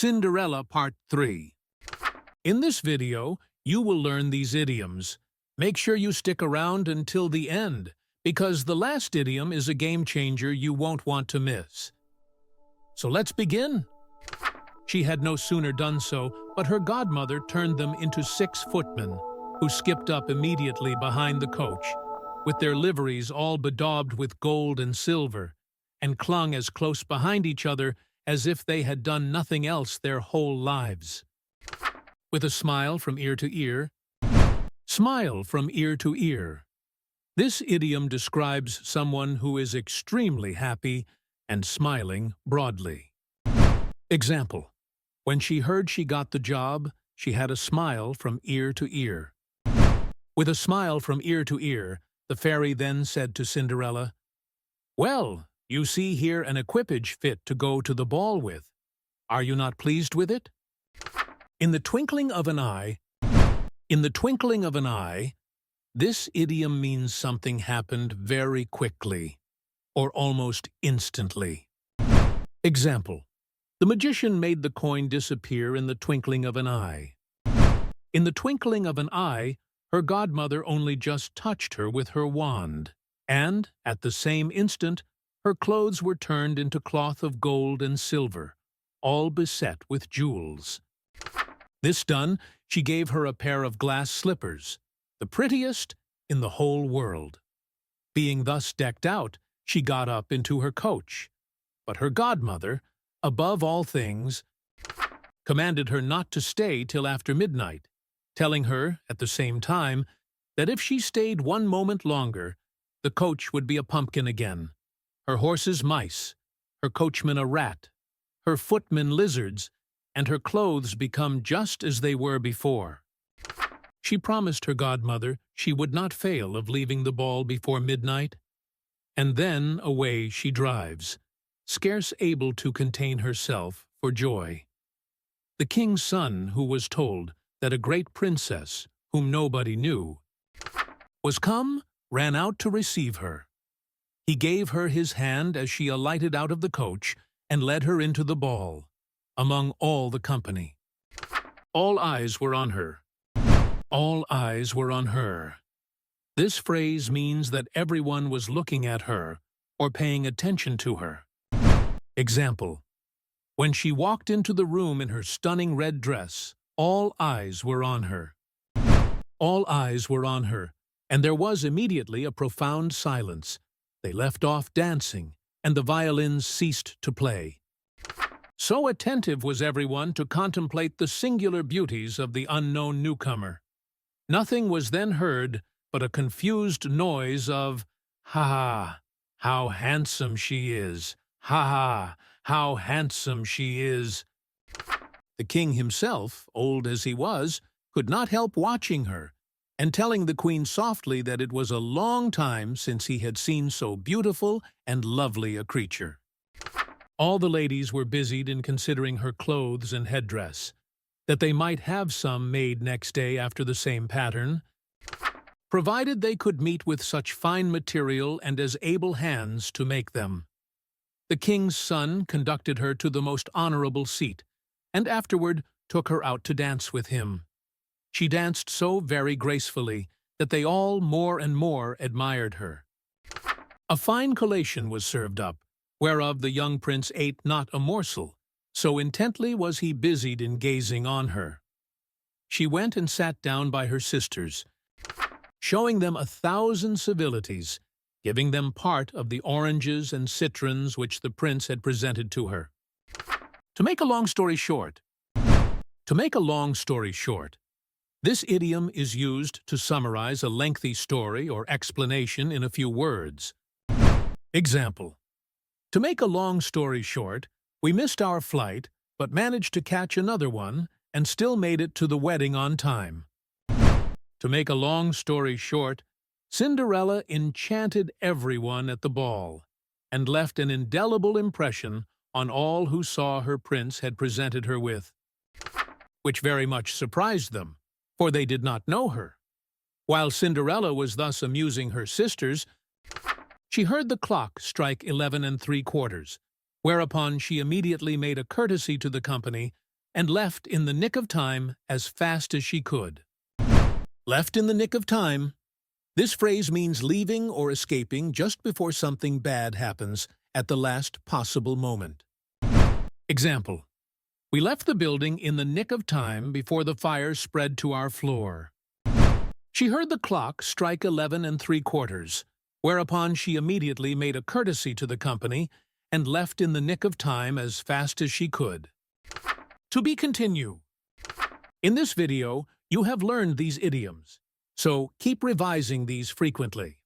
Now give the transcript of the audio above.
Cinderella Part 3. In this video, you will learn these idioms. Make sure you stick around until the end, because the last idiom is a game changer you won't want to miss. So let's begin. She had no sooner done so, but her godmother turned them into 6 footmen, who skipped up immediately behind the coach, with their liveries all bedaubed with gold and silver, and clung as close behind each other as if they had done nothing else their whole lives. With a smile from ear to ear. Smile from ear to ear. This idiom describes someone who is extremely happy and smiling broadly. Example: when she heard she got the job, she had a smile from ear to ear. With a smile from ear to ear, the fairy then said to Cinderella, "Well, you see here an equipage fit to go to the ball with. Are you not pleased with it?" In the twinkling of an eye, this idiom means something happened very quickly, or almost instantly. Example: the magician made the coin disappear in the twinkling of an eye. In the twinkling of an eye, her godmother only just touched her with her wand, and, at the same instant, her clothes were turned into cloth of gold and silver, all beset with jewels. This done, she gave her a pair of glass slippers, the prettiest in the whole world. Being thus decked out, she got up into her coach. But her godmother, above all things, commanded her not to stay till after midnight, telling her, at the same time, that if she stayed one moment longer, the coach would be a pumpkin again, her horses mice, her coachman a rat, her footmen lizards, and her clothes become just as they were before. She promised her godmother she would not fail of leaving the ball before midnight, and then away she drives, scarce able to contain herself for joy. The king's son, who was told that a great princess, whom nobody knew, was come, ran out to receive her. He gave her his hand as she alighted out of the coach and led her into the ball, among all the company. All eyes were on her. All eyes were on her. This phrase means that everyone was looking at her or paying attention to her. Example: when she walked into the room in her stunning red dress, all eyes were on her. All eyes were on her, and there was immediately a profound silence. They left off dancing, and the violins ceased to play. So attentive was everyone to contemplate the singular beauties of the unknown newcomer. Nothing was then heard but a confused noise of, "Ha ha, how handsome she is! Ha ha, how handsome she is!" The king himself, old as he was, could not help watching her, and telling the queen softly that it was a long time since he had seen so beautiful and lovely a creature. All the ladies were busied in considering her clothes and headdress, that they might have some made next day after the same pattern, provided they could meet with such fine material and as able hands to make them. The king's son conducted her to the most honorable seat, and afterward took her out to dance with him. She danced so very gracefully that they all more and more admired her. A fine collation was served up, whereof the young prince ate not a morsel, so intently was he busied in gazing on her. She went and sat down by her sisters, showing them 1,000 civilities, giving them part of the oranges and citrons which the prince had presented to her. To make a long story short, this idiom is used to summarize a lengthy story or explanation in a few words. Example: to make a long story short, we missed our flight, but managed to catch another one and still made it to the wedding on time. To make a long story short, Cinderella enchanted everyone at the ball and left an indelible impression on all who saw her prince had presented her with, which very much surprised them, for they did not know her. While Cinderella was thus amusing her sisters, she heard the clock strike 11 3/4, whereupon she immediately made a courtesy to the company and left in the nick of time as fast as she could. Left in the nick of time. This phrase means leaving or escaping just before something bad happens at the last possible moment. Example: we left the building in the nick of time before the fire spread to our floor. She heard the clock strike 11 3/4, whereupon she immediately made a courtesy to the company and left in the nick of time as fast as she could. To be continued. In this video, you have learned these idioms, so keep revising these frequently.